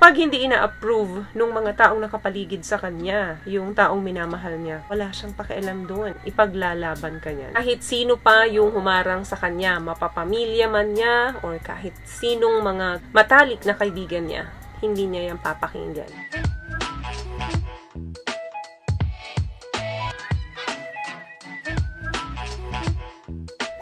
Kapag hindi ina-approve ng mga taong nakapaligid sa kanya, yung taong minamahal niya, wala siyang pakialam doon. Ipaglalaban ka niyan. Kahit sino pa yung humarang sa kanya, mapapamilya man niya, or kahit sinong mga matalik na kaibigan niya, hindi niya yan papakinggan.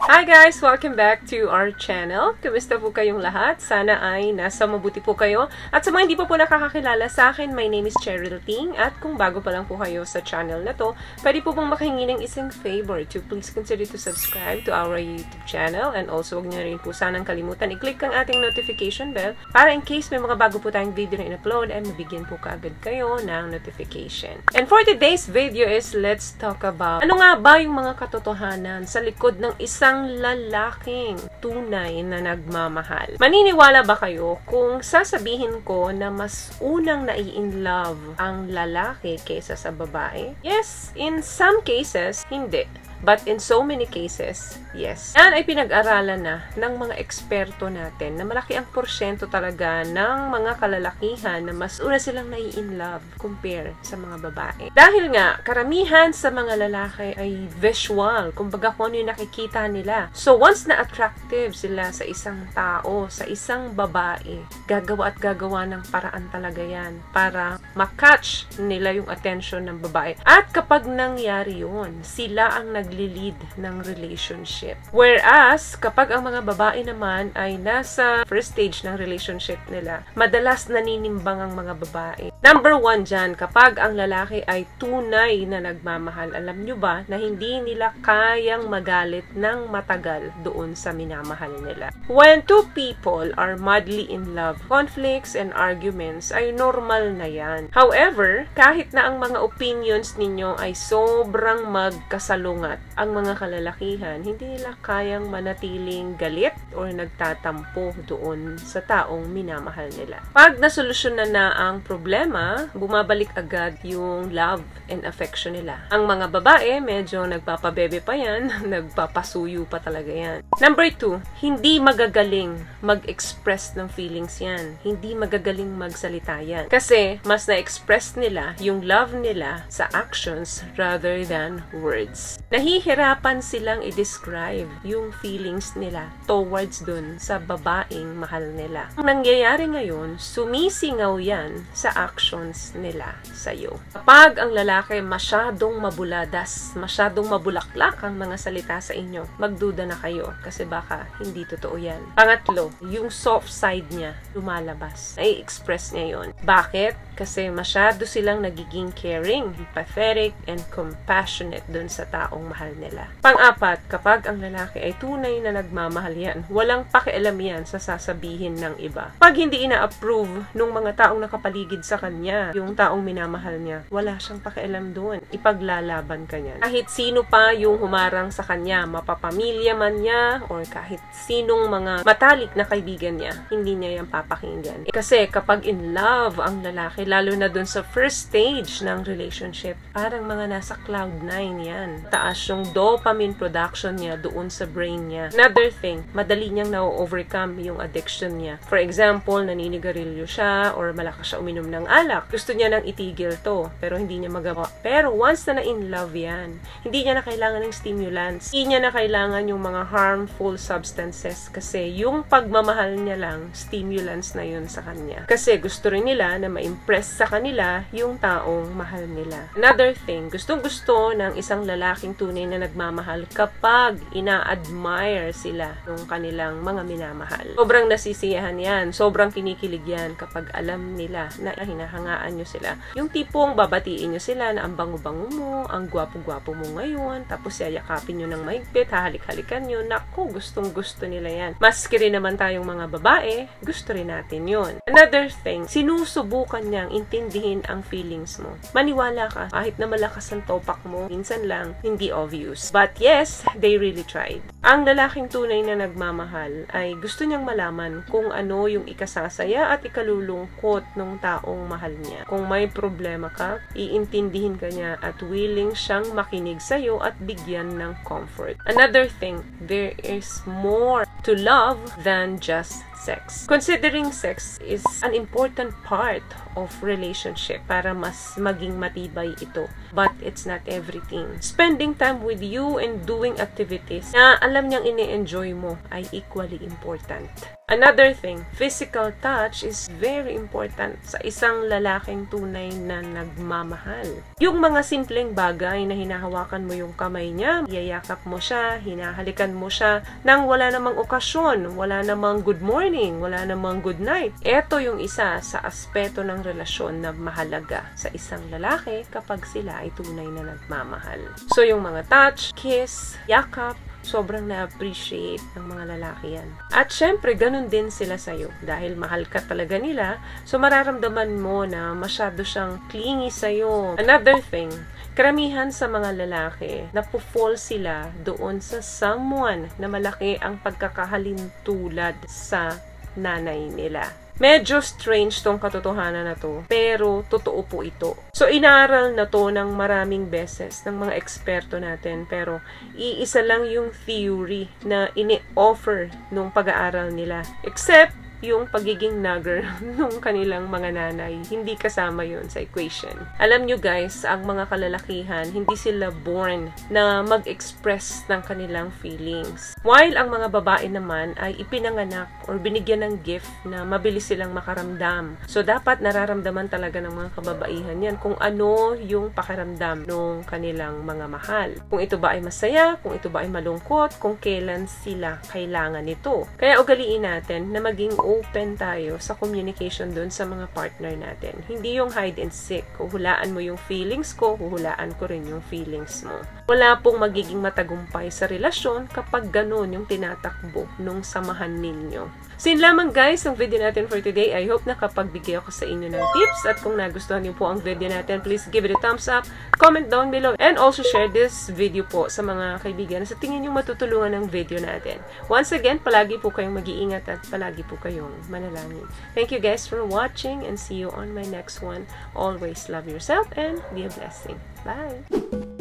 Hi guys! Welcome back to our channel. Kumusta po kayong lahat? Sana ay nasa mabuti po kayo. At sa mga hindi pa po nakakakilala sa akin, my name is Cheryl Ting. At kung bago pa lang po kayo sa channel na to, pwede po pong makahingi ng isang favor to please consider to subscribe to our YouTube channel. And also, huwag niyo rin po sanang kalimutan i-click ang ating notification bell para in case may mga bago po tayong video na in-upload ay mabigyan po kaagad kayo ng notification. And for today's video is let's talk about ano nga ba yung mga katotohanan sa likod ng isang lalaking tunay na nagmamahal. Maniniwala ba kayo kung sasabihin ko na mas unang nai-in-love ang lalaki kaysa sa babae? Yes, in some cases, hindi. But in so many cases, yes. Yan ay pinag-aralan na ng mga eksperto natin na malaki ang porsyento talaga ng mga kalalakihan na mas una silang nai-in-love compare sa mga babae. Dahil nga, karamihan sa mga lalaki ay visual. Kumbaga kung ano yung nakikita nila. So once na attractive sila sa isang tao, sa isang babae, gagawa at gagawa ng paraan talaga yan para makatch nila yung attention ng babae. At kapag nangyari yun, sila ang nagli-lead ng relationship. Whereas, kapag ang mga babae naman ay nasa first stage ng relationship nila, madalas naninimbang ang mga babae. Number one dyan, kapag ang lalaki ay tunay na nagmamahal, alam nyo ba na hindi nila kayang magalit ng matagal doon sa minamahal nila. When two people are madly in love, conflicts and arguments ay normal na yan. However, kahit na ang mga opinions ninyo ay sobrang magkasalungat, ang mga kalalakihan, hindi nila kayang manatiling galit or nagtatampo doon sa taong minamahal nila. Pag nasolusyonan na ang problema, bumabalik agad yung love and affection nila. Ang mga babae, medyo nagpapabebe pa yan, nagpapasuyo pa talaga yan. Number 2, hindi magagaling mag-express ng feelings yan. Hindi magagaling magsalita yan. Kasi, mas na-express nila yung love nila sa actions rather than words. Nahihirapan silang i-describe yung feelings nila towards dun sa babaeng mahal nila. Ang nangyayari ngayon, sumisingaw yan sa actions nila sa'yo. Kapag ang lalaki masyadong mabuladas, masyadong mabulaklak ang mga salita sa inyo, magduda na kayo kasi baka hindi totoo yan. Pangatlo, yung soft side niya lumalabas. Nai-express niya yon. Bakit? Kasi masyado silang nagiging caring, empathetic, and compassionate dun sa taong mahal nila. Pang-apat, kapag ang lalaki ay tunay na nagmamahal yan, walang pakialam yan sa sasabihin ng iba. Pag hindi ina-approve ng mga taong nakapaligid sa kanya, yung taong minamahal niya, wala siyang pakialam doon. Ipaglalaban ka niyan. Kahit sino pa yung humarang sa kanya, mapapamilya man niya, or kahit sinong mga matalik na kaibigan niya, hindi niya yan papakinggan. Kasi kapag in love ang lalaki, lalo na dun sa first stage ng relationship, parang mga nasa cloud 9 yan. Taas yung dopamine production niya doon sa brain niya. Another thing, madali niyang na-overcome yung addiction niya. For example, naninigarilyo siya or malakas siya uminom ng alak. Gusto niya nang itigil to, pero hindi niya magawa. Pero once na in love yan, hindi niya na kailangan ng stimulants. Hindi niya na kailangan yung mga harmful substances kasi yung pagmamahal niya lang, stimulants na yun sa kanya. Kasi gusto rin nila na ma-impress sa kanila yung taong mahal nila. Another thing, gustong-gusto ng isang lalaking tunay na nagmamahal kapag ina-admire sila ng kanilang mga minamahal. Sobrang nasisiyahan yan, sobrang kinikilig yan kapag alam nila na hinahangaan nyo sila. Yung tipong babatiin nyo sila na ang bango-bango mo, ang gwapo-gwapo mo ngayon, tapos yayakapin nyo ng mahigpit, hahalik-halikan nyo, naku, gustong-gusto nila yan. Maski rin naman tayong mga babae, gusto rin natin yun. Another thing, sinusubukan niyang intindihin ang feelings mo. Maniwala ka, kahit na malakas ang topak mo, minsan lang, hindi obvious. But yes, they really tried. Ang lalaking tunay na nagmamahal ay gusto niyang malaman kung ano yung ikasasaya at ikalulungkot ng taong mahal niya. Kung may problema ka, iintindihin ka niya at willing siyang makinig sa'yo at bigyan ng comfort. Another thing, there is more to love than just sex. Considering sex is an important part of relationship para mas maging matibay ito. But it's not everything. Spending time with you and doing activities na alam niyang ini-enjoy mo ay equally important. Another thing, physical touch is very important sa isang lalaking tunay na nagmamahal. Yung mga simpleng bagay na hinahawakan mo yung kamay niya, yayakap mo siya, hinahalikan mo siya, nang wala namang okasyon, wala namang good morning, wala namang good night. Ito yung isa sa aspeto ng relasyon na mahalaga sa isang lalaki kapag sila ay tunay na nagmamahal. So yung mga touch, kiss, yakap, sobrang na-appreciate ng mga lalaki yan. At syempre, ganun din sila sa'yo. Dahil mahal ka talaga nila, so mararamdaman mo na masyado siyang clingy sa'yo. Another thing, karamihan sa mga lalaki, napufall sila doon sa someone na malaki ang pagkakahalintulad sa nanay nila. Medyo strange tong katotohanan na to, pero totoo po ito. So, inaral na to ng maraming beses ng mga eksperto natin, pero iisa lang yung theory na ini-offer nung pag-aaral nila. Except, yung pagiging nagger nung kanilang mga nanay, hindi kasama yun sa equation. Alam nyo guys, ang mga kalalakihan, hindi sila born na mag-express ng kanilang feelings. While ang mga babae naman ay ipinanganak or binigyan ng gift na mabilis silang makaramdam. So, dapat nararamdaman talaga ng mga kababaihan yan kung ano yung pakiramdam ng kanilang mga mahal. Kung ito ba ay masaya, kung ito ba ay malungkot, kung kailan sila kailangan nito. Kaya ugaliin natin na maging open tayo sa communication dun sa mga partner natin. Hindi yung hide and seek. Huhulaan mo yung feelings ko, huhulaan ko rin yung feelings mo. Wala pong magiging matagumpay sa relasyon kapag ganun yung tinatakbo nung samahan ninyo. So yun lamang guys ang video natin for today. I hope nakapagbigay ako sa inyo ng tips, at kung nagustuhan niyo po ang video natin, please give it a thumbs up, comment down below, and also share this video po sa mga kaibigan na sa tingin niyo matutulungan ng video natin. Once again, palagi po kayong mag-iingat at palagi po kayong manalangin. Thank you guys for watching, and see you on my next one. Always love yourself and be a blessing. Bye!